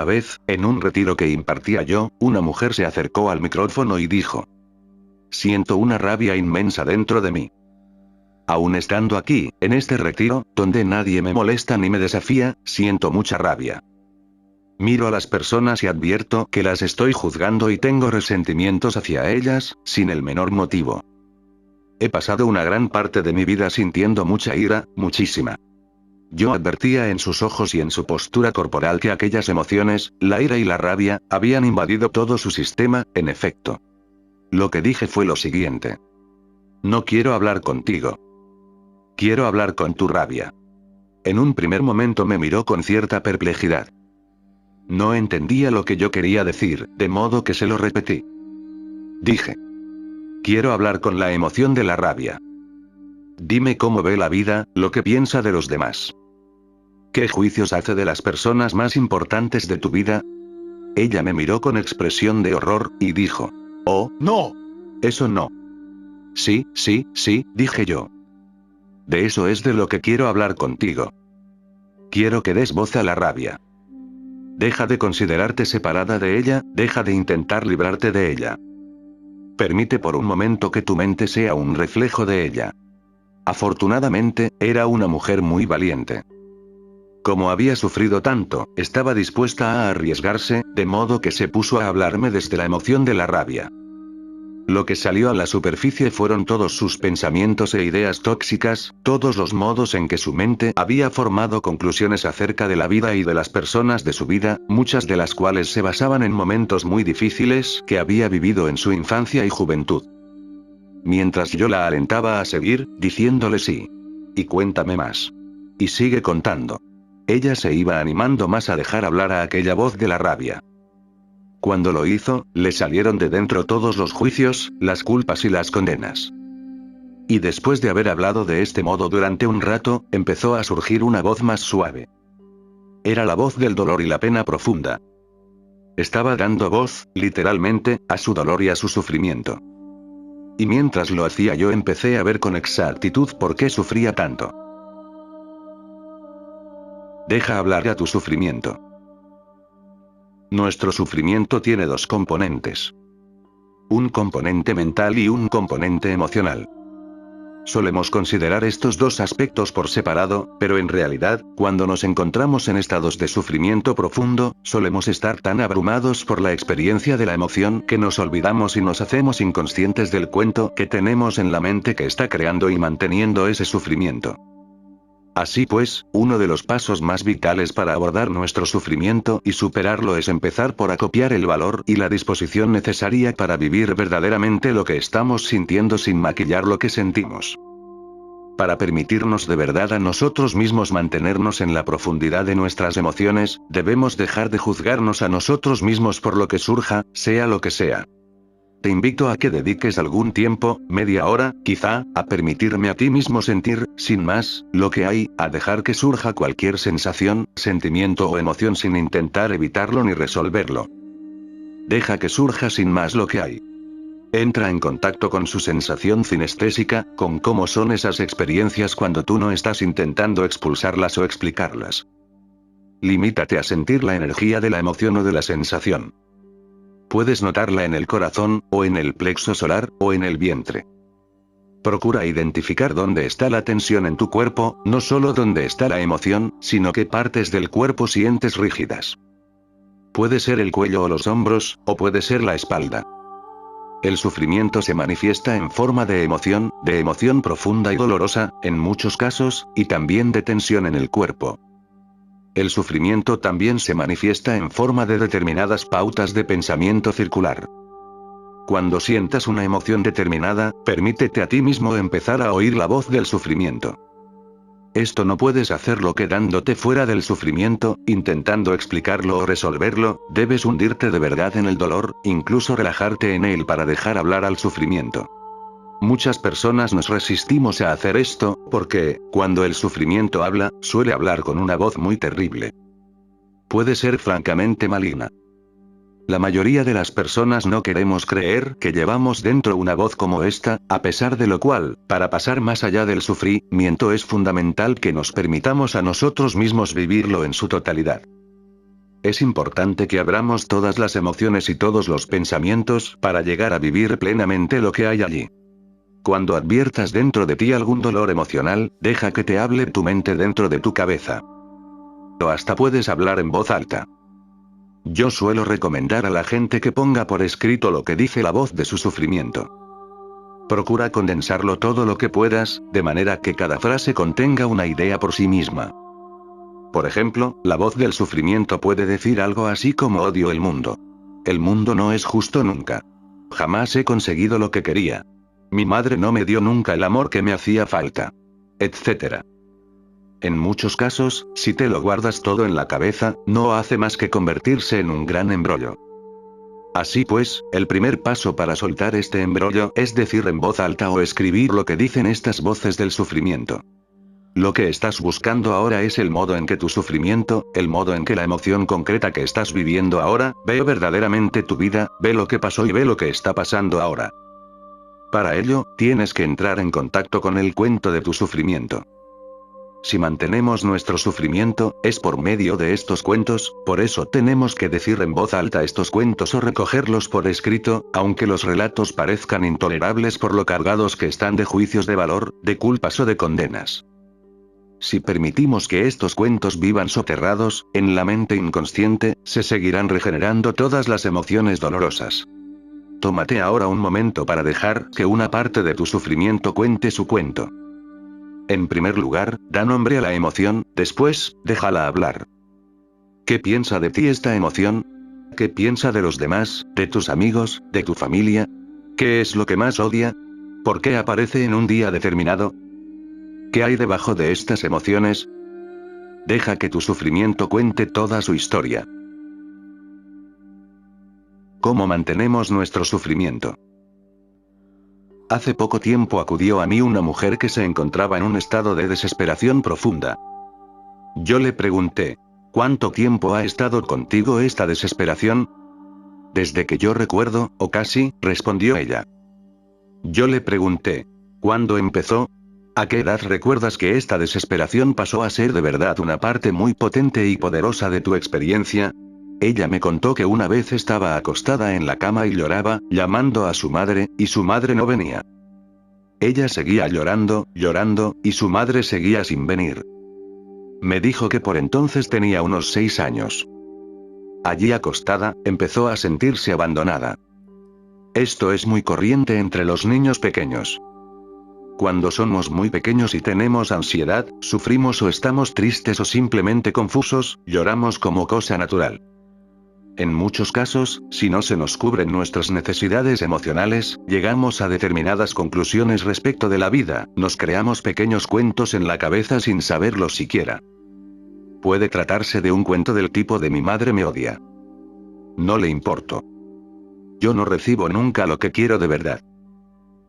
Una vez, en un retiro que impartía yo, una mujer se acercó al micrófono y dijo: siento una rabia inmensa dentro de mí. Aún estando aquí, en este retiro, donde nadie me molesta ni me desafía, siento mucha rabia. Miro a las personas y advierto que las estoy juzgando y tengo resentimientos hacia ellas, sin el menor motivo. He pasado una gran parte de mi vida sintiendo mucha ira, muchísima. Yo advertía en sus ojos y en su postura corporal que aquellas emociones, la ira y la rabia, habían invadido todo su sistema, en efecto. Lo que dije fue lo siguiente: no quiero hablar contigo. Quiero hablar con tu rabia. En un primer momento me miró con cierta perplejidad. No entendía lo que yo quería decir, de modo que se lo repetí. Dije: quiero hablar con la emoción de la rabia. Dime cómo ve la vida, lo que piensa de los demás. ¿Qué juicios hace de las personas más importantes de tu vida? Ella me miró con expresión de horror, y dijo: oh, no. Eso no. Sí, sí, sí, dije yo. De eso es de lo que quiero hablar contigo. Quiero que des voz a la rabia. Deja de considerarte separada de ella, deja de intentar librarte de ella. Permite por un momento que tu mente sea un reflejo de ella. Afortunadamente, era una mujer muy valiente. Como había sufrido tanto, estaba dispuesta a arriesgarse, de modo que se puso a hablarme desde la emoción de la rabia. Lo que salió a la superficie fueron todos sus pensamientos e ideas tóxicas, todos los modos en que su mente había formado conclusiones acerca de la vida y de las personas de su vida, muchas de las cuales se basaban en momentos muy difíciles que había vivido en su infancia y juventud. Mientras yo la alentaba a seguir, diciéndole sí. Y cuéntame más. Y sigue contando. Ella se iba animando más a dejar hablar a aquella voz de la rabia. Cuando lo hizo, le salieron de dentro todos los juicios, las culpas y las condenas. Y después de haber hablado de este modo durante un rato, empezó a surgir una voz más suave. Era la voz del dolor y la pena profunda. Estaba dando voz, literalmente, a su dolor y a su sufrimiento. Y mientras lo hacía yo empecé a ver con exactitud por qué sufría tanto. Deja hablar a tu sufrimiento. Nuestro sufrimiento tiene dos componentes. Un componente mental y un componente emocional. Solemos considerar estos dos aspectos por separado, pero en realidad, cuando nos encontramos en estados de sufrimiento profundo, solemos estar tan abrumados por la experiencia de la emoción que nos olvidamos y nos hacemos inconscientes del cuento que tenemos en la mente que está creando y manteniendo ese sufrimiento. Así pues, uno de los pasos más vitales para abordar nuestro sufrimiento y superarlo es empezar por acopiar el valor y la disposición necesaria para vivir verdaderamente lo que estamos sintiendo sin maquillar lo que sentimos. Para permitirnos de verdad a nosotros mismos mantenernos en la profundidad de nuestras emociones, debemos dejar de juzgarnos a nosotros mismos por lo que surja, sea lo que sea. Te invito a que dediques algún tiempo, media hora, quizá, a permitirme a ti mismo sentir, sin más, lo que hay, a dejar que surja cualquier sensación, sentimiento o emoción sin intentar evitarlo ni resolverlo. Deja que surja sin más lo que hay. Entra en contacto con su sensación cinestésica, con cómo son esas experiencias cuando tú no estás intentando expulsarlas o explicarlas. Limítate a sentir la energía de la emoción o de la sensación. Puedes notarla en el corazón, o en el plexo solar, o en el vientre. Procura identificar dónde está la tensión en tu cuerpo, no solo dónde está la emoción, sino qué partes del cuerpo sientes rígidas. Puede ser el cuello o los hombros, o puede ser la espalda. El sufrimiento se manifiesta en forma de emoción profunda y dolorosa, en muchos casos, y también de tensión en el cuerpo. El sufrimiento también se manifiesta en forma de determinadas pautas de pensamiento circular. Cuando sientas una emoción determinada, permítete a ti mismo empezar a oír la voz del sufrimiento. Esto no puedes hacerlo quedándote fuera del sufrimiento, intentando explicarlo o resolverlo, debes hundirte de verdad en el dolor, incluso relajarte en él para dejar hablar al sufrimiento. Muchas personas nos resistimos a hacer esto, porque, cuando el sufrimiento habla, suele hablar con una voz muy terrible. Puede ser francamente maligna. La mayoría de las personas no queremos creer que llevamos dentro una voz como esta, a pesar de lo cual, para pasar más allá del sufrimiento es fundamental que nos permitamos a nosotros mismos vivirlo en su totalidad. Es importante que abramos todas las emociones y todos los pensamientos para llegar a vivir plenamente lo que hay allí. Cuando adviertas dentro de ti algún dolor emocional, deja que te hable tu mente dentro de tu cabeza. O hasta puedes hablar en voz alta. Yo suelo recomendar a la gente que ponga por escrito lo que dice la voz de su sufrimiento. Procura condensarlo todo lo que puedas, de manera que cada frase contenga una idea por sí misma. Por ejemplo, la voz del sufrimiento puede decir algo así como odio el mundo. El mundo no es justo nunca. Jamás he conseguido lo que quería. Mi madre no me dio nunca el amor que me hacía falta. Etcétera. En muchos casos, si te lo guardas todo en la cabeza, no hace más que convertirse en un gran embrollo. Así pues, el primer paso para soltar este embrollo es decir en voz alta o escribir lo que dicen estas voces del sufrimiento. Lo que estás buscando ahora es el modo en que tu sufrimiento, el modo en que la emoción concreta que estás viviendo ahora, ve verdaderamente tu vida, ve lo que pasó y ve lo que está pasando ahora. Para ello, tienes que entrar en contacto con el cuento de tu sufrimiento. Si mantenemos nuestro sufrimiento, es por medio de estos cuentos, por eso tenemos que decir en voz alta estos cuentos o recogerlos por escrito, aunque los relatos parezcan intolerables por lo cargados que están de juicios de valor, de culpas o de condenas. Si permitimos que estos cuentos vivan soterrados, en la mente inconsciente, se seguirán regenerando todas las emociones dolorosas. Tómate ahora un momento para dejar que una parte de tu sufrimiento cuente su cuento. En primer lugar, da nombre a la emoción, después, déjala hablar. ¿Qué piensa de ti esta emoción? ¿Qué piensa de los demás, de tus amigos, de tu familia? ¿Qué es lo que más odia? ¿Por qué aparece en un día determinado? ¿Qué hay debajo de estas emociones? Deja que tu sufrimiento cuente toda su historia. ¿Cómo mantenemos nuestro sufrimiento? Hace poco tiempo acudió a mí una mujer que se encontraba en un estado de desesperación profunda. Yo le pregunté, ¿cuánto tiempo ha estado contigo esta desesperación? Desde que yo recuerdo, o casi, respondió ella. Yo le pregunté, ¿cuándo empezó? ¿A qué edad recuerdas que esta desesperación pasó a ser de verdad una parte muy potente y poderosa de tu experiencia? Ella me contó que una vez estaba acostada en la cama y lloraba, llamando a su madre, y su madre no venía. Ella seguía llorando, llorando, y su madre seguía sin venir. Me dijo que por entonces tenía unos 6 años. Allí acostada, empezó a sentirse abandonada. Esto es muy corriente entre los niños pequeños. Cuando somos muy pequeños y tenemos ansiedad, sufrimos o estamos tristes o simplemente confusos, lloramos como cosa natural. En muchos casos, si no se nos cubren nuestras necesidades emocionales, llegamos a determinadas conclusiones respecto de la vida, nos creamos pequeños cuentos en la cabeza sin saberlo siquiera. Puede tratarse de un cuento del tipo de mi madre me odia. No le importo. Yo no recibo nunca lo que quiero de verdad.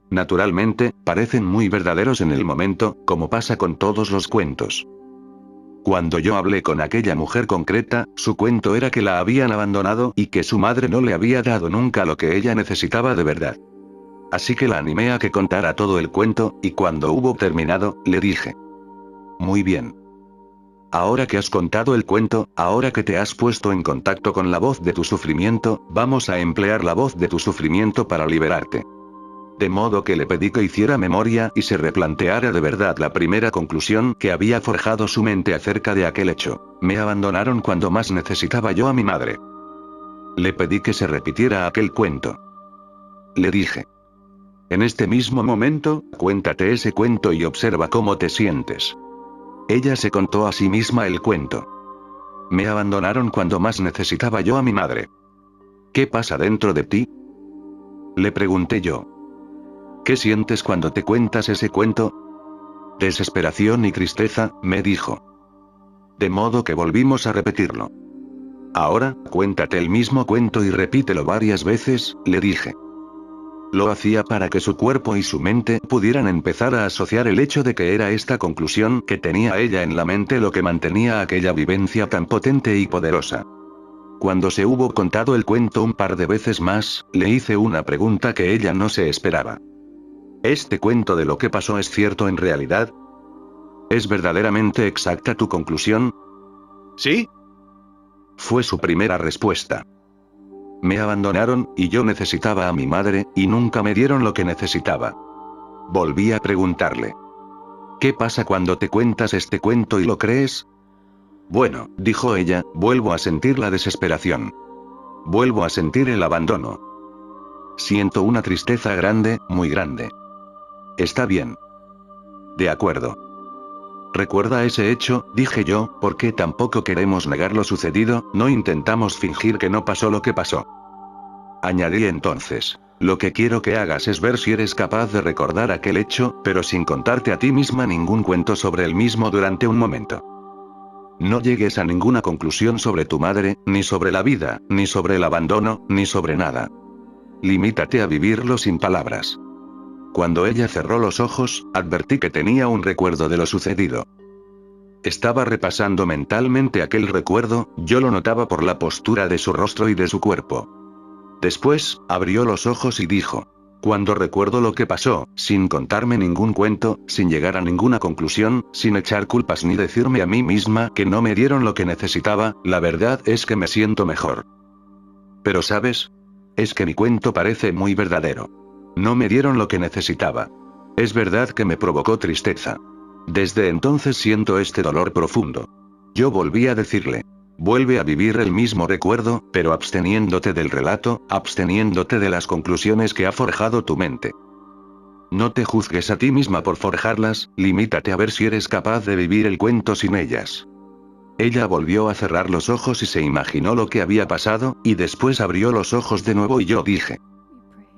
Naturalmente, parecen muy verdaderos en el momento, como pasa con todos los cuentos. Cuando yo hablé con aquella mujer concreta, su cuento era que la habían abandonado y que su madre no le había dado nunca lo que ella necesitaba de verdad. Así que la animé a que contara todo el cuento, y cuando hubo terminado, le dije: muy bien. Ahora que has contado el cuento, ahora que te has puesto en contacto con la voz de tu sufrimiento, vamos a emplear la voz de tu sufrimiento para liberarte. De modo que le pedí que hiciera memoria y se replanteara de verdad la primera conclusión que había forjado su mente acerca de aquel hecho. Me abandonaron cuando más necesitaba yo a mi madre. Le pedí que se repitiera aquel cuento. Le dije: en este mismo momento, cuéntate ese cuento y observa cómo te sientes. Ella se contó a sí misma el cuento. Me abandonaron cuando más necesitaba yo a mi madre. ¿Qué pasa dentro de ti? Le pregunté yo. ¿Qué sientes cuando te cuentas ese cuento? Desesperación y tristeza, me dijo. De modo que volvimos a repetirlo. Ahora, cuéntate el mismo cuento y repítelo varias veces, le dije. Lo hacía para que su cuerpo y su mente pudieran empezar a asociar el hecho de que era esta conclusión que tenía ella en la mente lo que mantenía aquella vivencia tan potente y poderosa. Cuando se hubo contado el cuento un par de veces más, le hice una pregunta que ella no se esperaba. ¿Este cuento de lo que pasó es cierto en realidad? ¿Es verdaderamente exacta tu conclusión? ¿Sí? fue su primera respuesta. Me abandonaron, y yo necesitaba a mi madre, y nunca me dieron lo que necesitaba. Volví a preguntarle. ¿Qué pasa cuando te cuentas este cuento y lo crees? Bueno, dijo ella, vuelvo a sentir la desesperación. Vuelvo a sentir el abandono. Siento una tristeza grande, muy grande. Está bien. De acuerdo. Recuerda ese hecho, dije yo, porque tampoco queremos negar lo sucedido, no intentamos fingir que no pasó lo que pasó. Añadí entonces. Lo que quiero que hagas es ver si eres capaz de recordar aquel hecho, pero sin contarte a ti misma ningún cuento sobre el mismo durante un momento. No llegues a ninguna conclusión sobre tu madre, ni sobre la vida, ni sobre el abandono, ni sobre nada. Limítate a vivirlo sin palabras. Cuando ella cerró los ojos, advertí que tenía un recuerdo de lo sucedido. Estaba repasando mentalmente aquel recuerdo, yo lo notaba por la postura de su rostro y de su cuerpo. Después, abrió los ojos y dijo. Cuando recuerdo lo que pasó, sin contarme ningún cuento, sin llegar a ninguna conclusión, sin echar culpas ni decirme a mí misma que no me dieron lo que necesitaba, la verdad es que me siento mejor. Pero ¿sabes? Es que mi cuento parece muy verdadero. No me dieron lo que necesitaba. Es verdad que me provocó tristeza. Desde entonces siento este dolor profundo. Yo volví a decirle. Vuelve a vivir el mismo recuerdo, pero absteniéndote del relato, absteniéndote de las conclusiones que ha forjado tu mente. No te juzgues a ti misma por forjarlas, limítate a ver si eres capaz de vivir el cuento sin ellas. Ella volvió a cerrar los ojos y se imaginó lo que había pasado, y después abrió los ojos de nuevo y yo dije.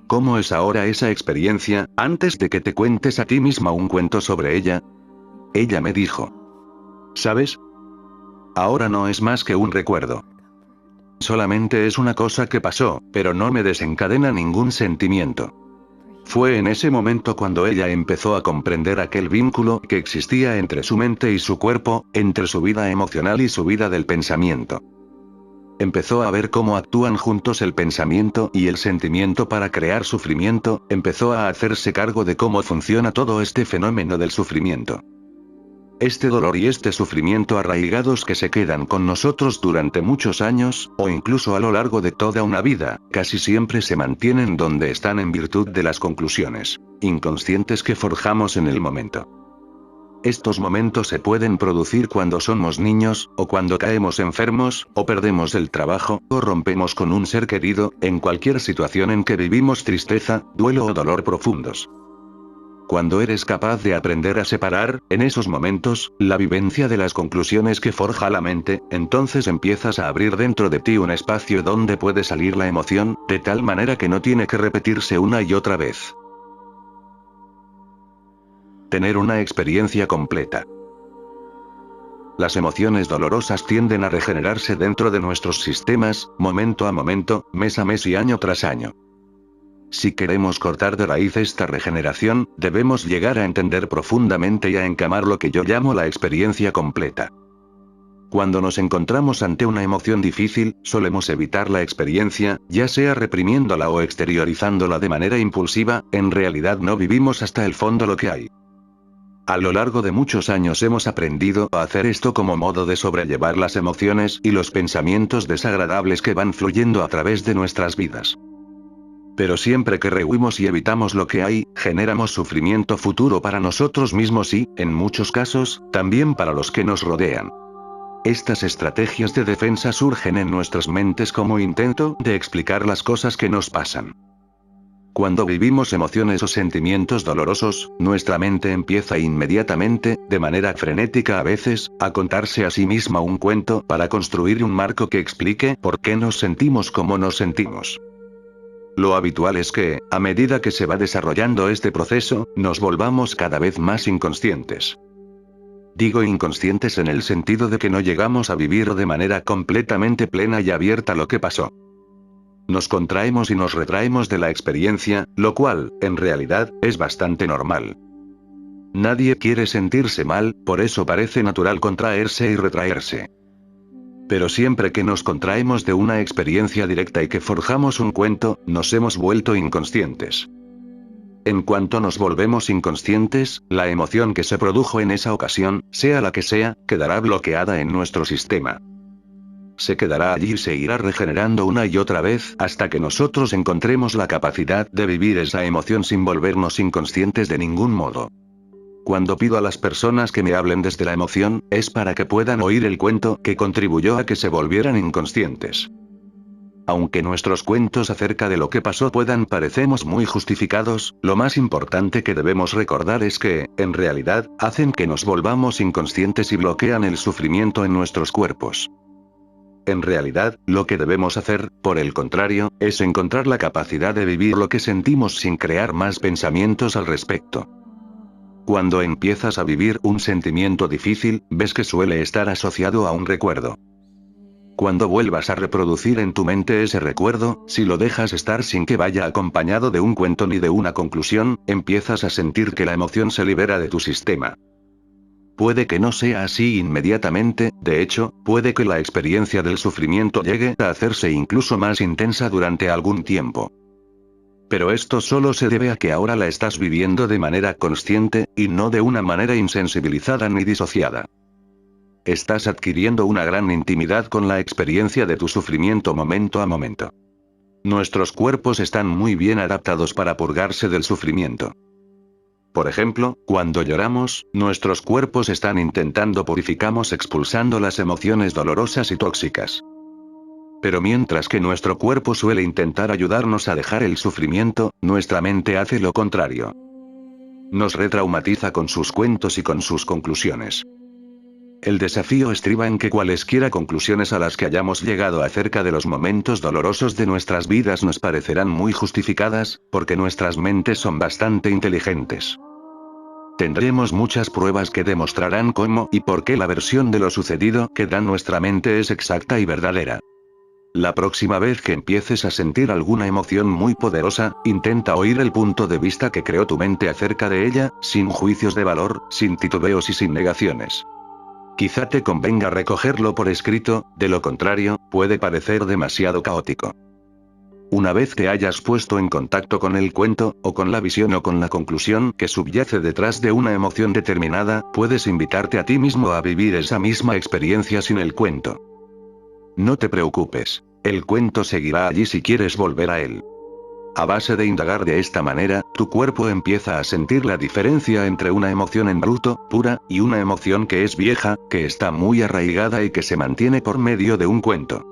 ¿Cómo es ahora esa experiencia, antes de que te cuentes a ti misma un cuento sobre ella? Ella me dijo. ¿Sabes? Ahora no es más que un recuerdo. Solamente es una cosa que pasó, pero no me desencadena ningún sentimiento. Fue en ese momento cuando ella empezó a comprender aquel vínculo que existía entre su mente y su cuerpo, entre su vida emocional y su vida del pensamiento. Empezó a ver cómo actúan juntos el pensamiento y el sentimiento para crear sufrimiento, empezó a hacerse cargo de cómo funciona todo este fenómeno del sufrimiento. Este dolor y este sufrimiento arraigados que se quedan con nosotros durante muchos años, o incluso a lo largo de toda una vida, casi siempre se mantienen donde están en virtud de las conclusiones inconscientes que forjamos en el momento. Estos momentos se pueden producir cuando somos niños, o cuando caemos enfermos, o perdemos el trabajo, o rompemos con un ser querido, en cualquier situación en que vivimos tristeza, duelo o dolor profundos. Cuando eres capaz de aprender a separar, en esos momentos, la vivencia de las conclusiones que forja la mente, entonces empiezas a abrir dentro de ti un espacio donde puede salir la emoción, de tal manera que no tiene que repetirse una y otra vez. Tener una experiencia completa. Las emociones dolorosas tienden a regenerarse dentro de nuestros sistemas, momento a momento, mes a mes y año tras año. Si queremos cortar de raíz esta regeneración, debemos llegar a entender profundamente y a encamar lo que yo llamo la experiencia completa. Cuando nos encontramos ante una emoción difícil, solemos evitar la experiencia, ya sea reprimiéndola o exteriorizándola de manera impulsiva, en realidad no vivimos hasta el fondo lo que hay. A lo largo de muchos años hemos aprendido a hacer esto como modo de sobrellevar las emociones y los pensamientos desagradables que van fluyendo a través de nuestras vidas. Pero siempre que rehuimos y evitamos lo que hay, generamos sufrimiento futuro para nosotros mismos y, en muchos casos, también para los que nos rodean. Estas estrategias de defensa surgen en nuestras mentes como intento de explicar las cosas que nos pasan. Cuando vivimos emociones o sentimientos dolorosos, nuestra mente empieza inmediatamente, de manera frenética a veces, a contarse a sí misma un cuento para construir un marco que explique por qué nos sentimos como nos sentimos. Lo habitual es que, a medida que se va desarrollando este proceso, nos volvamos cada vez más inconscientes. Digo inconscientes en el sentido de que no llegamos a vivir de manera completamente plena y abierta lo que pasó. Nos contraemos y nos retraemos de la experiencia, lo cual, en realidad, es bastante normal. Nadie quiere sentirse mal, por eso parece natural contraerse y retraerse. Pero siempre que nos contraemos de una experiencia directa y que forjamos un cuento, nos hemos vuelto inconscientes. En cuanto nos volvemos inconscientes, la emoción que se produjo en esa ocasión, sea la que sea, quedará bloqueada en nuestro sistema. se quedará allí y se irá regenerando una y otra vez hasta que nosotros encontremos la capacidad de vivir esa emoción sin volvernos inconscientes de ningún modo. Cuando pido a las personas que me hablen desde la emoción, es para que puedan oír el cuento que contribuyó a que se volvieran inconscientes. Aunque nuestros cuentos acerca de lo que pasó puedan parecernos muy justificados, lo más importante que debemos recordar es que, en realidad, hacen que nos volvamos inconscientes y bloquean el sufrimiento en nuestros cuerpos. En realidad, lo que debemos hacer, por el contrario, es encontrar la capacidad de vivir lo que sentimos sin crear más pensamientos al respecto. Cuando empiezas a vivir un sentimiento difícil, ves que suele estar asociado a un recuerdo. Cuando vuelvas a reproducir en tu mente ese recuerdo, si lo dejas estar sin que vaya acompañado de un cuento ni de una conclusión, empiezas a sentir que la emoción se libera de tu sistema. Puede que no sea así inmediatamente, de hecho, puede que la experiencia del sufrimiento llegue a hacerse incluso más intensa durante algún tiempo. Pero esto solo se debe a que ahora la estás viviendo de manera consciente, y no de una manera insensibilizada ni disociada. Estás adquiriendo una gran intimidad con la experiencia de tu sufrimiento momento a momento. Nuestros cuerpos están muy bien adaptados para purgarse del sufrimiento. Por ejemplo, cuando lloramos, nuestros cuerpos están intentando purificarnos expulsando las emociones dolorosas y tóxicas. Pero mientras que nuestro cuerpo suele intentar ayudarnos a dejar el sufrimiento, nuestra mente hace lo contrario. Nos retraumatiza con sus cuentos y con sus conclusiones. El desafío estriba en que cualesquiera conclusiones a las que hayamos llegado acerca de los momentos dolorosos de nuestras vidas nos parecerán muy justificadas, porque nuestras mentes son bastante inteligentes. Tendremos muchas pruebas que demostrarán cómo y por qué la versión de lo sucedido que da nuestra mente es exacta y verdadera. La próxima vez que empieces a sentir alguna emoción muy poderosa, intenta oír el punto de vista que creó tu mente acerca de ella, sin juicios de valor, sin titubeos y sin negaciones. Quizá te convenga recogerlo por escrito, de lo contrario, puede parecer demasiado caótico. Una vez que hayas puesto en contacto con el cuento, o con la visión o con la conclusión que subyace detrás de una emoción determinada, puedes invitarte a ti mismo a vivir esa misma experiencia sin el cuento. No te preocupes, el cuento seguirá allí si quieres volver a él. A base de indagar de esta manera, tu cuerpo empieza a sentir la diferencia entre una emoción en bruto, pura, y una emoción que es vieja, que está muy arraigada y que se mantiene por medio de un cuento.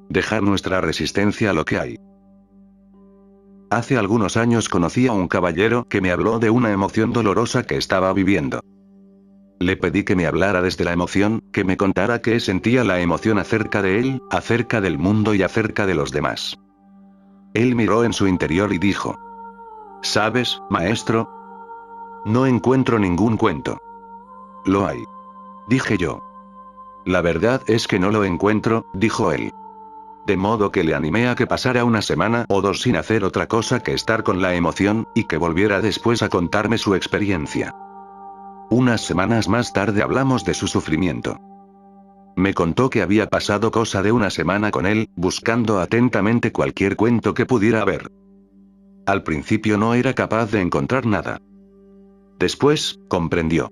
Dejar nuestra resistencia a lo que hay. Hace algunos años conocí a un caballero que me habló de una emoción dolorosa que estaba viviendo. Le pedí que me hablara desde la emoción, que me contara qué sentía la emoción acerca de él, acerca del mundo y acerca de los demás. Él miró en su interior y dijo: ¿Sabes, maestro? No encuentro ningún cuento. Lo hay. Dije yo. La verdad es que no lo encuentro, dijo él. De modo que le animé a que pasara una semana o dos sin hacer otra cosa que estar con la emoción, y que volviera después a contarme su experiencia. Unas semanas más tarde hablamos de su sufrimiento. Me contó que había pasado cosa de una semana con él, buscando atentamente cualquier cuento que pudiera haber. Al principio no era capaz de encontrar nada. Después, comprendió.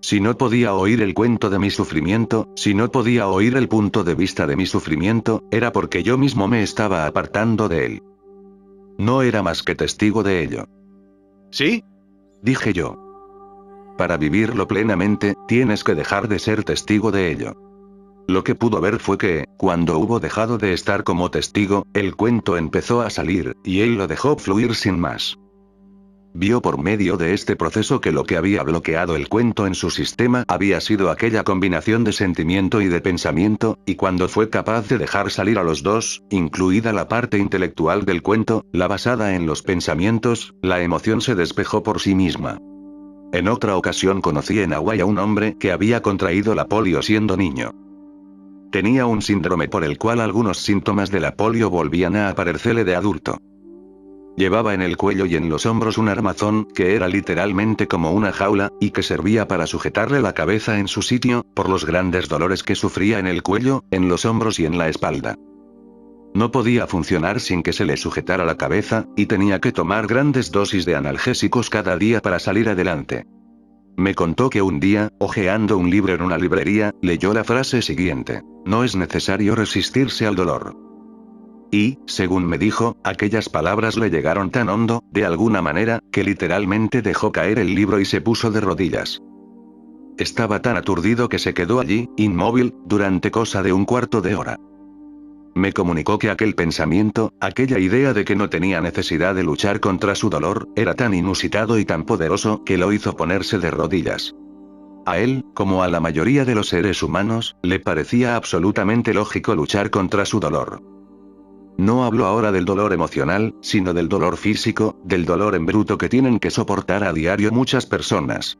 Si no podía oír el cuento de mi sufrimiento, si no podía oír el punto de vista de mi sufrimiento, era porque yo mismo me estaba apartando de él. No era más que testigo de ello. ¿Sí? Dije yo. Para vivirlo plenamente, tienes que dejar de ser testigo de ello. Lo que pudo ver fue que, cuando hubo dejado de estar como testigo, el cuento empezó a salir, y él lo dejó fluir sin más. Vio por medio de este proceso que lo que había bloqueado el cuento en su sistema había sido aquella combinación de sentimiento y de pensamiento, y cuando fue capaz de dejar salir a los dos, incluida la parte intelectual del cuento, la basada en los pensamientos, la emoción se despejó por sí misma. En otra ocasión conocí en Hawái a un hombre que había contraído la polio siendo niño. Tenía un síndrome por el cual algunos síntomas de la polio volvían a aparecerle de adulto. Llevaba en el cuello y en los hombros un armazón, que era literalmente como una jaula, y que servía para sujetarle la cabeza en su sitio, por los grandes dolores que sufría en el cuello, en los hombros y en la espalda. No podía funcionar sin que se le sujetara la cabeza, y tenía que tomar grandes dosis de analgésicos cada día para salir adelante. Me contó que un día, hojeando un libro en una librería, leyó la frase siguiente: no es necesario resistirse al dolor. Y, según me dijo, aquellas palabras le llegaron tan hondo, de alguna manera, que literalmente dejó caer el libro y se puso de rodillas. Estaba tan aturdido que se quedó allí, inmóvil, durante cosa de un cuarto de hora. Me comunicó que aquel pensamiento, aquella idea de que no tenía necesidad de luchar contra su dolor, era tan inusitado y tan poderoso que lo hizo ponerse de rodillas. A él, como a la mayoría de los seres humanos, le parecía absolutamente lógico luchar contra su dolor. No hablo ahora del dolor emocional, sino del dolor físico, del dolor en bruto que tienen que soportar a diario muchas personas.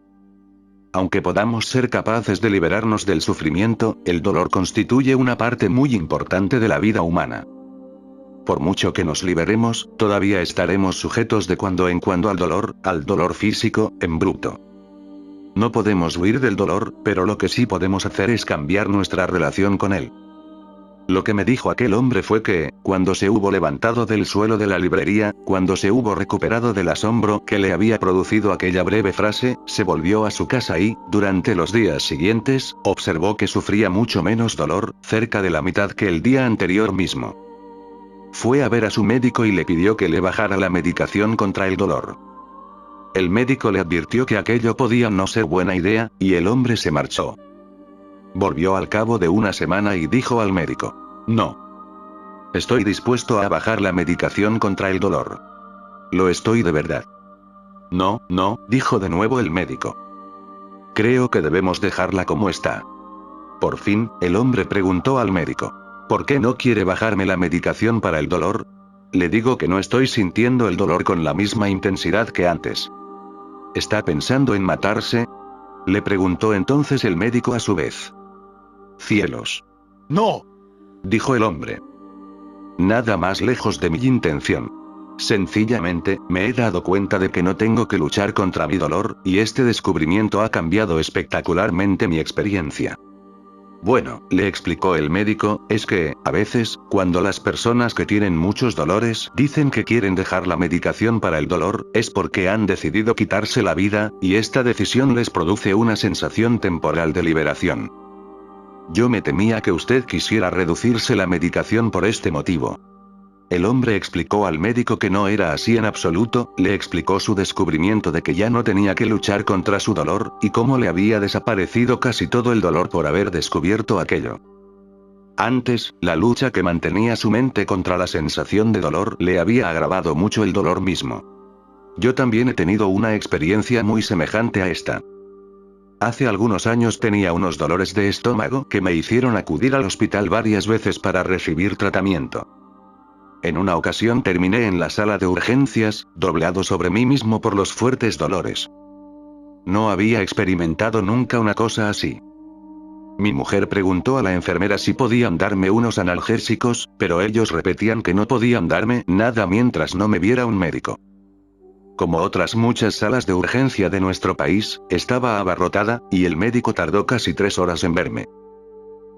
Aunque podamos ser capaces de liberarnos del sufrimiento, el dolor constituye una parte muy importante de la vida humana. Por mucho que nos liberemos, todavía estaremos sujetos de cuando en cuando al dolor físico, en bruto. No podemos huir del dolor, pero lo que sí podemos hacer es cambiar nuestra relación con él. Lo que me dijo aquel hombre fue que, cuando se hubo levantado del suelo de la librería, cuando se hubo recuperado del asombro que le había producido aquella breve frase, se volvió a su casa y, durante los días siguientes, observó que sufría mucho menos dolor, cerca de la mitad que el día anterior mismo. Fue a ver a su médico y le pidió que le bajara la medicación contra el dolor. El médico le advirtió que aquello podía no ser buena idea, y el hombre se marchó. Volvió al cabo de una semana y dijo al médico: no. Estoy dispuesto a bajar la medicación contra el dolor. Lo estoy de verdad. No, no, dijo de nuevo el médico. Creo que debemos dejarla como está. Por fin, el hombre preguntó al médico: ¿por qué no quiere bajarme la medicación para el dolor? Le digo que no estoy sintiendo el dolor con la misma intensidad que antes. ¿Está pensando en matarse?, le preguntó entonces el médico a su vez. Cielos. No, dijo el hombre. Nada más lejos de mi intención. Sencillamente, me he dado cuenta de que no tengo que luchar contra mi dolor, y este descubrimiento ha cambiado espectacularmente mi experiencia. Bueno, le explicó el médico, es que, a veces, cuando las personas que tienen muchos dolores dicen que quieren dejar la medicación para el dolor, es porque han decidido quitarse la vida, y esta decisión les produce una sensación temporal de liberación. Yo me temía que usted quisiera reducirse la medicación por este motivo. El hombre explicó al médico que no era así en absoluto, le explicó su descubrimiento de que ya no tenía que luchar contra su dolor, y cómo le había desaparecido casi todo el dolor por haber descubierto aquello. Antes, la lucha que mantenía su mente contra la sensación de dolor le había agravado mucho el dolor mismo. Yo también he tenido una experiencia muy semejante a esta. Hace algunos años tenía unos dolores de estómago que me hicieron acudir al hospital varias veces para recibir tratamiento. En una ocasión terminé en la sala de urgencias, doblado sobre mí mismo por los fuertes dolores. No había experimentado nunca una cosa así. Mi mujer preguntó a la enfermera si podían darme unos analgésicos, pero ellos repetían que no podían darme nada mientras no me viera un médico. Como otras muchas salas de urgencia de nuestro país, estaba abarrotada, y el médico tardó casi 3 horas en verme.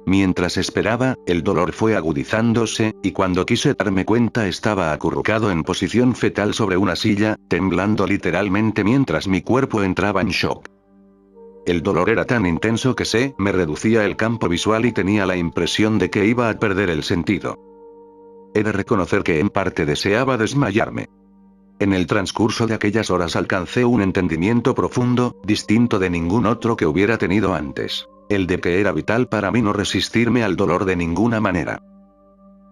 Mientras esperaba, el dolor fue agudizándose, y cuando quise darme cuenta estaba acurrucado en posición fetal sobre una silla, temblando literalmente mientras mi cuerpo entraba en shock. El dolor era tan intenso que me reducía el campo visual y tenía la impresión de que iba a perder el sentido. He de reconocer que en parte deseaba desmayarme. En el transcurso de aquellas horas alcancé un entendimiento profundo, distinto de ningún otro que hubiera tenido antes. El de que era vital para mí no resistirme al dolor de ninguna manera.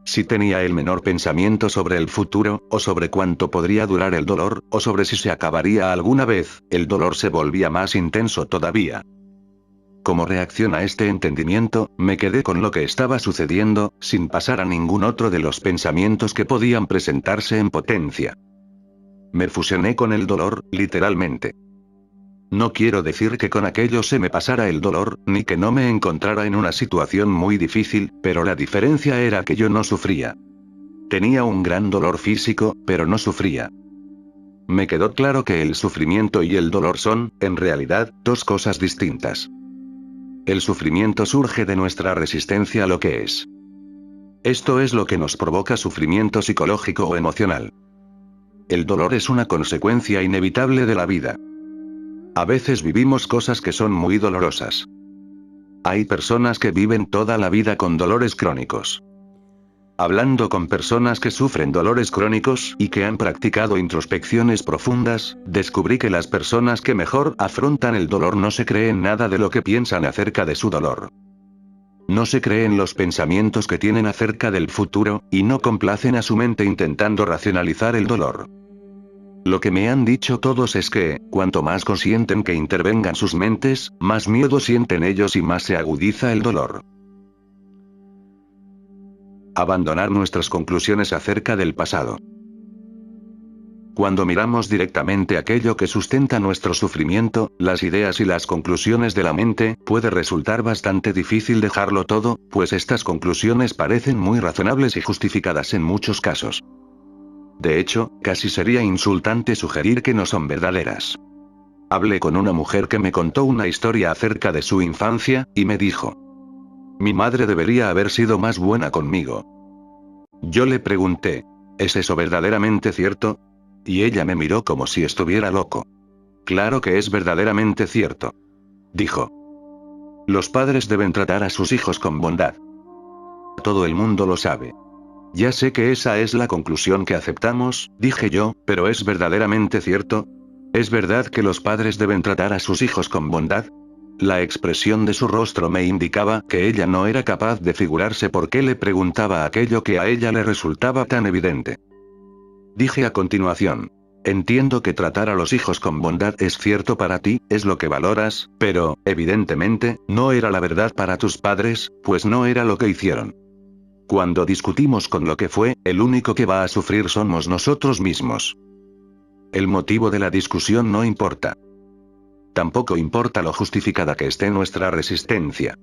Si tenía el menor pensamiento sobre el futuro, o sobre cuánto podría durar el dolor, o sobre si se acabaría alguna vez, el dolor se volvía más intenso todavía. Como reacción a este entendimiento, me quedé con lo que estaba sucediendo, sin pasar a ningún otro de los pensamientos que podían presentarse en potencia. Me fusioné con el dolor, literalmente. No quiero decir que con aquello se me pasara el dolor, ni que no me encontrara en una situación muy difícil, pero la diferencia era que yo no sufría. Tenía un gran dolor físico, pero no sufría. Me quedó claro que el sufrimiento y el dolor son, en realidad, dos cosas distintas. El sufrimiento surge de nuestra resistencia a lo que es. Esto es lo que nos provoca sufrimiento psicológico o emocional. El dolor es una consecuencia inevitable de la vida. A veces vivimos cosas que son muy dolorosas. Hay personas que viven toda la vida con dolores crónicos. Hablando con personas que sufren dolores crónicos y que han practicado introspecciones profundas, descubrí que las personas que mejor afrontan el dolor no se creen nada de lo que piensan acerca de su dolor. No se creen los pensamientos que tienen acerca del futuro, y no complacen a su mente intentando racionalizar el dolor. Lo que me han dicho todos es que, cuanto más consienten que intervengan sus mentes, más miedo sienten ellos y más se agudiza el dolor. Abandonar nuestras conclusiones acerca del pasado. Cuando miramos directamente aquello que sustenta nuestro sufrimiento, las ideas y las conclusiones de la mente, puede resultar bastante difícil dejarlo todo, pues estas conclusiones parecen muy razonables y justificadas en muchos casos. De hecho, casi sería insultante sugerir que no son verdaderas. Hablé con una mujer que me contó una historia acerca de su infancia, y me dijo: mi madre debería haber sido más buena conmigo. Yo le pregunté: ¿es eso verdaderamente cierto? Y ella me miró como si estuviera loco. Claro que es verdaderamente cierto. Dijo. Los padres deben tratar a sus hijos con bondad. Todo el mundo lo sabe. Ya sé que esa es la conclusión que aceptamos, dije yo, pero ¿es verdaderamente cierto? ¿Es verdad que los padres deben tratar a sus hijos con bondad? La expresión de su rostro me indicaba que ella no era capaz de figurarse por qué le preguntaba aquello que a ella le resultaba tan evidente. Dije a continuación: entiendo que tratar a los hijos con bondad es cierto para ti, es lo que valoras, pero, evidentemente, no era la verdad para tus padres, pues no era lo que hicieron. Cuando discutimos con lo que fue, el único que va a sufrir somos nosotros mismos. El motivo de la discusión no importa. Tampoco importa lo justificada que esté nuestra resistencia.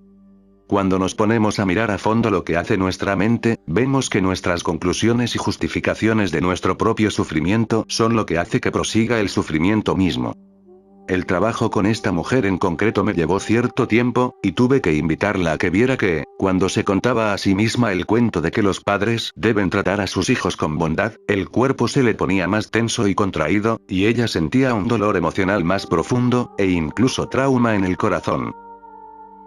Cuando nos ponemos a mirar a fondo lo que hace nuestra mente, vemos que nuestras conclusiones y justificaciones de nuestro propio sufrimiento son lo que hace que prosiga el sufrimiento mismo. El trabajo con esta mujer en concreto me llevó cierto tiempo, y tuve que invitarla a que viera que, cuando se contaba a sí misma el cuento de que los padres deben tratar a sus hijos con bondad, el cuerpo se le ponía más tenso y contraído, y ella sentía un dolor emocional más profundo, e incluso trauma en el corazón.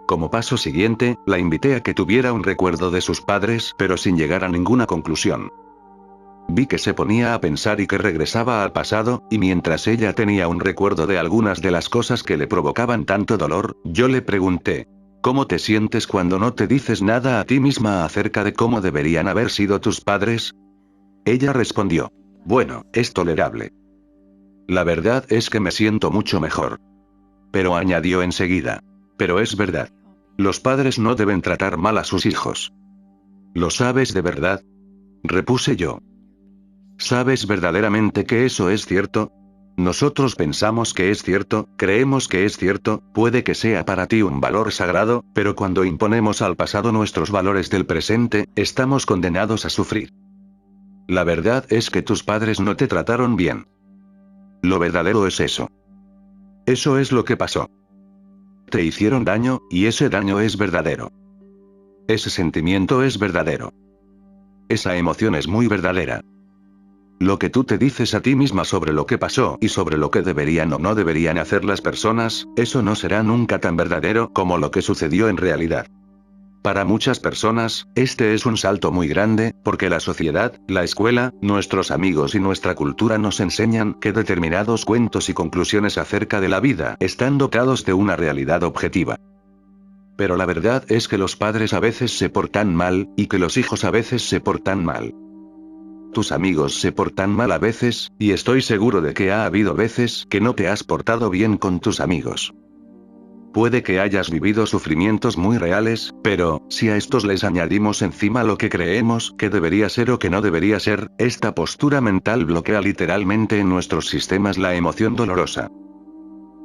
Como paso siguiente, la invité a que tuviera un recuerdo de sus padres, pero sin llegar a ninguna conclusión. Vi que se ponía a pensar y que regresaba al pasado, y mientras ella tenía un recuerdo de algunas de las cosas que le provocaban tanto dolor, yo le pregunté: ¿cómo te sientes cuando no te dices nada a ti misma acerca de cómo deberían haber sido tus padres? Ella respondió: bueno, es tolerable. La verdad es que me siento mucho mejor. Pero añadió enseguida: pero es verdad. Los padres no deben tratar mal a sus hijos. ¿Lo sabes de verdad? Repuse yo. ¿Sabes verdaderamente que eso es cierto? Nosotros pensamos que es cierto, creemos que es cierto, puede que sea para ti un valor sagrado, pero cuando imponemos al pasado nuestros valores del presente, estamos condenados a sufrir. La verdad es que tus padres no te trataron bien. Lo verdadero es eso. Eso es lo que pasó. Te hicieron daño, y ese daño es verdadero. Ese sentimiento es verdadero. Esa emoción es muy verdadera. Lo que tú te dices a ti misma sobre lo que pasó y sobre lo que deberían o no deberían hacer las personas, eso no será nunca tan verdadero como lo que sucedió en realidad. Para muchas personas, este es un salto muy grande, porque la sociedad, la escuela, nuestros amigos y nuestra cultura nos enseñan que determinados cuentos y conclusiones acerca de la vida están dotados de una realidad objetiva. Pero la verdad es que los padres a veces se portan mal, y que los hijos a veces se portan mal. Tus amigos se portan mal a veces, y estoy seguro de que ha habido veces que no te has portado bien con tus amigos. Puede que hayas vivido sufrimientos muy reales, pero, si a estos les añadimos encima lo que creemos que debería ser o que no debería ser, esta postura mental bloquea literalmente en nuestros sistemas la emoción dolorosa.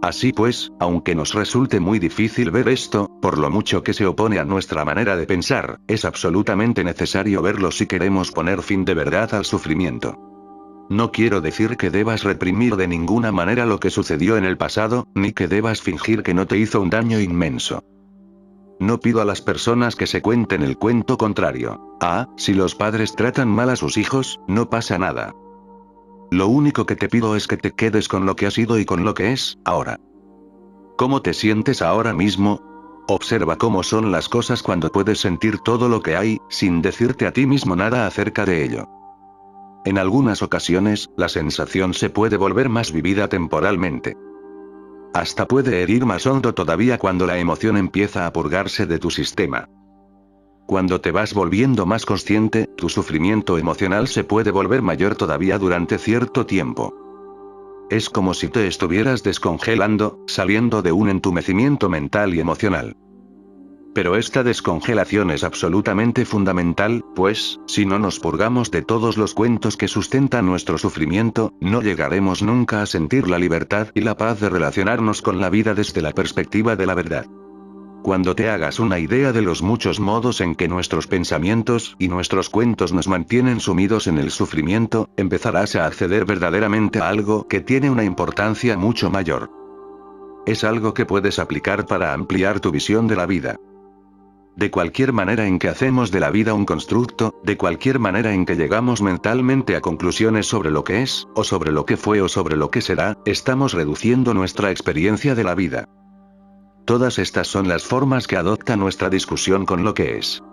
Así pues, aunque nos resulte muy difícil ver esto, por lo mucho que se opone a nuestra manera de pensar, es absolutamente necesario verlo si queremos poner fin de verdad al sufrimiento. No quiero decir que debas reprimir de ninguna manera lo que sucedió en el pasado, ni que debas fingir que no te hizo un daño inmenso. No pido a las personas que se cuenten el cuento contrario. Si los padres tratan mal a sus hijos, no pasa nada. Lo único que te pido es que te quedes con lo que ha sido y con lo que es, ahora. ¿Cómo te sientes ahora mismo? Observa cómo son las cosas cuando puedes sentir todo lo que hay, sin decirte a ti mismo nada acerca de ello. En algunas ocasiones, la sensación se puede volver más vivida temporalmente. Hasta puede herir más hondo todavía cuando la emoción empieza a purgarse de tu sistema. Cuando te vas volviendo más consciente, tu sufrimiento emocional se puede volver mayor todavía durante cierto tiempo. Es como si te estuvieras descongelando, saliendo de un entumecimiento mental y emocional. Pero esta descongelación es absolutamente fundamental, pues, si no nos purgamos de todos los cuentos que sustentan nuestro sufrimiento, no llegaremos nunca a sentir la libertad y la paz de relacionarnos con la vida desde la perspectiva de la verdad. Cuando te hagas una idea de los muchos modos en que nuestros pensamientos y nuestros cuentos nos mantienen sumidos en el sufrimiento, empezarás a acceder verdaderamente a algo que tiene una importancia mucho mayor. Es algo que puedes aplicar para ampliar tu visión de la vida. De cualquier manera en que hacemos de la vida un constructo, de cualquier manera en que llegamos mentalmente a conclusiones sobre lo que es, o sobre lo que fue o sobre lo que será, estamos reduciendo nuestra experiencia de la vida. Todas estas son las formas que adopta nuestra discusión con lo que es.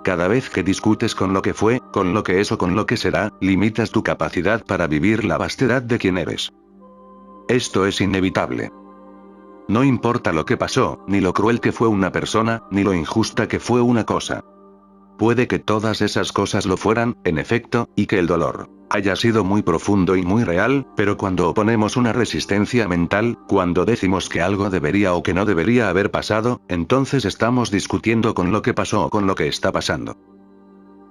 Cada vez que discutes con lo que fue, con lo que es o con lo que será, limitas tu capacidad para vivir la vastedad de quien eres. Esto es inevitable. No importa lo que pasó, ni lo cruel que fue una persona, ni lo injusta que fue una cosa. Puede que todas esas cosas lo fueran, en efecto, y que el dolor haya sido muy profundo y muy real, pero cuando oponemos una resistencia mental, cuando decimos que algo debería o que no debería haber pasado, entonces estamos discutiendo con lo que pasó o con lo que está pasando.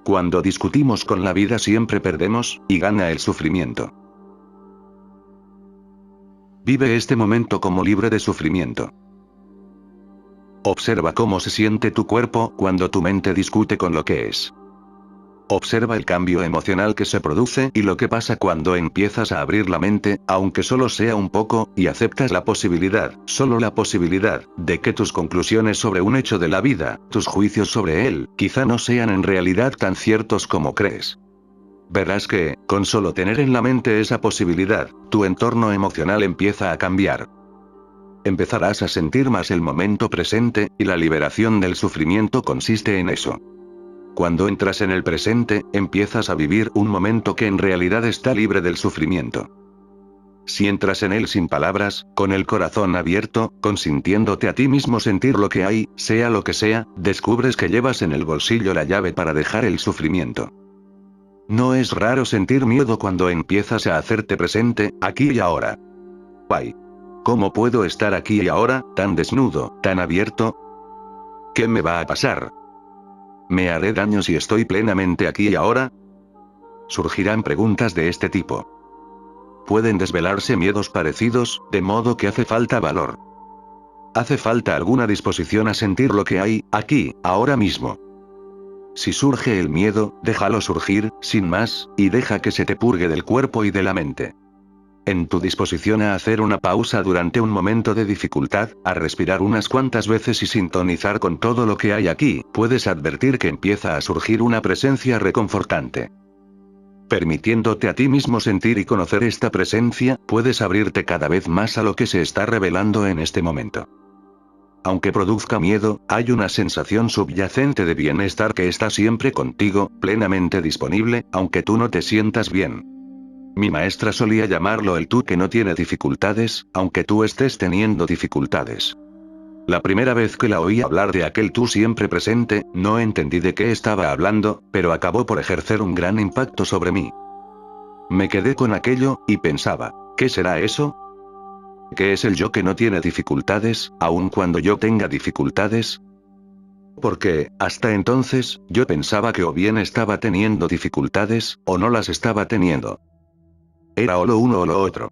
Cuando discutimos con la vida siempre perdemos, y gana el sufrimiento. Vive este momento como libre de sufrimiento. Observa cómo se siente tu cuerpo cuando tu mente discute con lo que es. Observa el cambio emocional que se produce y lo que pasa cuando empiezas a abrir la mente, aunque solo sea un poco, y aceptas la posibilidad, solo la posibilidad, de que tus conclusiones sobre un hecho de la vida, tus juicios sobre él, quizá no sean en realidad tan ciertos como crees. Verás que, con solo tener en la mente esa posibilidad, tu entorno emocional empieza a cambiar. Empezarás a sentir más el momento presente, y la liberación del sufrimiento consiste en eso. Cuando entras en el presente, empiezas a vivir un momento que en realidad está libre del sufrimiento. Si entras en él sin palabras, con el corazón abierto, consintiéndote a ti mismo sentir lo que hay, sea lo que sea, descubres que llevas en el bolsillo la llave para dejar el sufrimiento. No es raro sentir miedo cuando empiezas a hacerte presente, aquí y ahora. ¡Ay! ¿Cómo puedo estar aquí y ahora, tan desnudo, tan abierto? ¿Qué me va a pasar? ¿Me haré daño si estoy plenamente aquí y ahora? Surgirán preguntas de este tipo. Pueden desvelarse miedos parecidos, de modo que hace falta valor. Hace falta alguna disposición a sentir lo que hay, aquí, ahora mismo. Si surge el miedo, déjalo surgir, sin más, y deja que se te purgue del cuerpo y de la mente. En tu disposición a hacer una pausa durante un momento de dificultad, a respirar unas cuantas veces y sintonizar con todo lo que hay aquí, puedes advertir que empieza a surgir una presencia reconfortante. Permitiéndote a ti mismo sentir y conocer esta presencia, puedes abrirte cada vez más a lo que se está revelando en este momento. Aunque produzca miedo, hay una sensación subyacente de bienestar que está siempre contigo, plenamente disponible, aunque tú no te sientas bien. Mi maestra solía llamarlo el tú que no tiene dificultades, aunque tú estés teniendo dificultades. La primera vez que la oí hablar de aquel tú siempre presente, no entendí de qué estaba hablando, pero acabó por ejercer un gran impacto sobre mí. Me quedé con aquello, y pensaba, ¿qué será eso? ¿Qué es el yo que no tiene dificultades, aun cuando yo tenga dificultades? Porque, hasta entonces, yo pensaba que o bien estaba teniendo dificultades, o no las estaba teniendo. Era o lo uno o lo otro.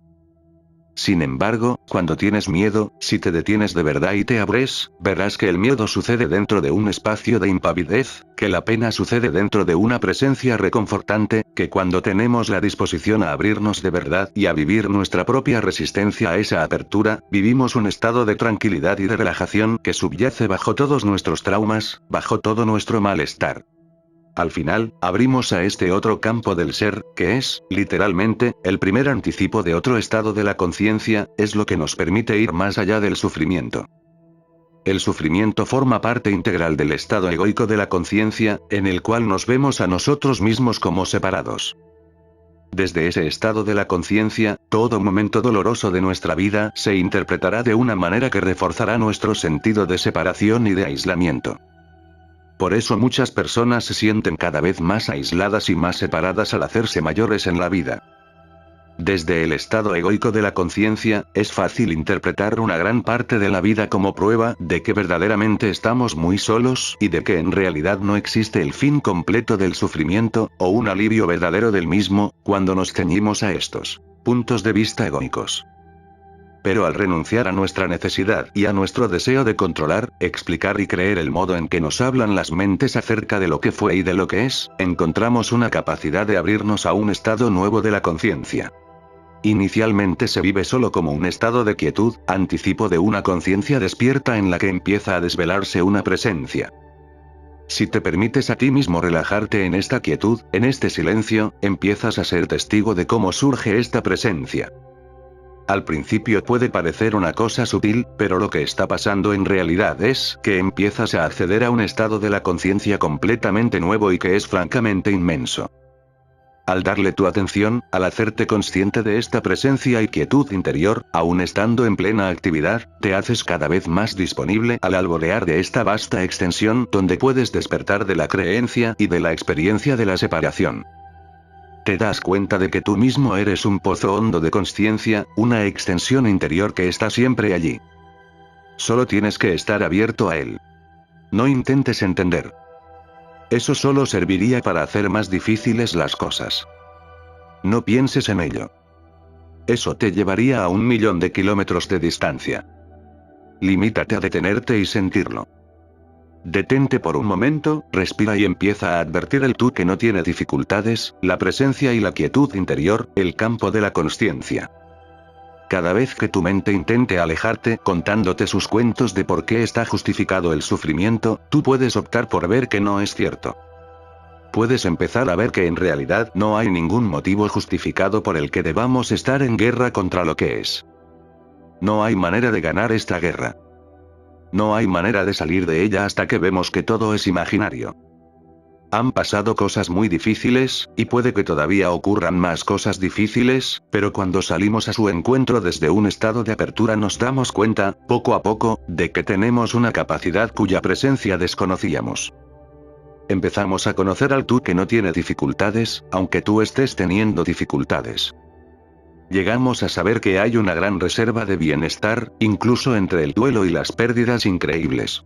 Sin embargo, cuando tienes miedo, si te detienes de verdad y te abres, verás que el miedo sucede dentro de un espacio de impavidez, que la pena sucede dentro de una presencia reconfortante, que cuando tenemos la disposición a abrirnos de verdad y a vivir nuestra propia resistencia a esa apertura, vivimos un estado de tranquilidad y de relajación que subyace bajo todos nuestros traumas, bajo todo nuestro malestar. Al final, abrimos a este otro campo del ser, que es, literalmente, el primer anticipo de otro estado de la conciencia, es lo que nos permite ir más allá del sufrimiento. El sufrimiento forma parte integral del estado egoico de la conciencia, en el cual nos vemos a nosotros mismos como separados. Desde ese estado de la conciencia, todo momento doloroso de nuestra vida se interpretará de una manera que reforzará nuestro sentido de separación y de aislamiento. Por eso muchas personas se sienten cada vez más aisladas y más separadas al hacerse mayores en la vida. Desde el estado egoico de la conciencia, es fácil interpretar una gran parte de la vida como prueba de que verdaderamente estamos muy solos y de que en realidad no existe el fin completo del sufrimiento, o un alivio verdadero del mismo, cuando nos ceñimos a estos puntos de vista egoicos. Pero al renunciar a nuestra necesidad y a nuestro deseo de controlar, explicar y creer el modo en que nos hablan las mentes acerca de lo que fue y de lo que es, encontramos una capacidad de abrirnos a un estado nuevo de la conciencia. Inicialmente se vive solo como un estado de quietud, anticipo de una conciencia despierta en la que empieza a desvelarse una presencia. Si te permites a ti mismo relajarte en esta quietud, en este silencio, empiezas a ser testigo de cómo surge esta presencia. Al principio puede parecer una cosa sutil, pero lo que está pasando en realidad es que empiezas a acceder a un estado de la conciencia completamente nuevo y que es francamente inmenso. Al darle tu atención, al hacerte consciente de esta presencia y quietud interior, aún estando en plena actividad, te haces cada vez más disponible al alborear de esta vasta extensión donde puedes despertar de la creencia y de la experiencia de la separación. Te das cuenta de que tú mismo eres un pozo hondo de consciencia, una extensión interior que está siempre allí. Solo tienes que estar abierto a él. No intentes entender. Eso solo serviría para hacer más difíciles las cosas. No pienses en ello. Eso te llevaría a 1.000.000 de kilómetros de distancia. Limítate a detenerte y sentirlo. Detente por un momento, respira y empieza a advertir el tú que no tiene dificultades, la presencia y la quietud interior, el campo de la consciencia. Cada vez que tu mente intente alejarte contándote sus cuentos de por qué está justificado el sufrimiento, tú puedes optar por ver que no es cierto. Puedes empezar a ver que en realidad no hay ningún motivo justificado por el que debamos estar en guerra contra lo que es. No hay manera de ganar esta guerra. No hay manera de salir de ella hasta que vemos que todo es imaginario. Han pasado cosas muy difíciles, y puede que todavía ocurran más cosas difíciles, pero cuando salimos a su encuentro desde un estado de apertura nos damos cuenta, poco a poco, de que tenemos una capacidad cuya presencia desconocíamos. Empezamos a conocer al tú que no tiene dificultades, aunque tú estés teniendo dificultades. Llegamos a saber que hay una gran reserva de bienestar, incluso entre el duelo y las pérdidas increíbles.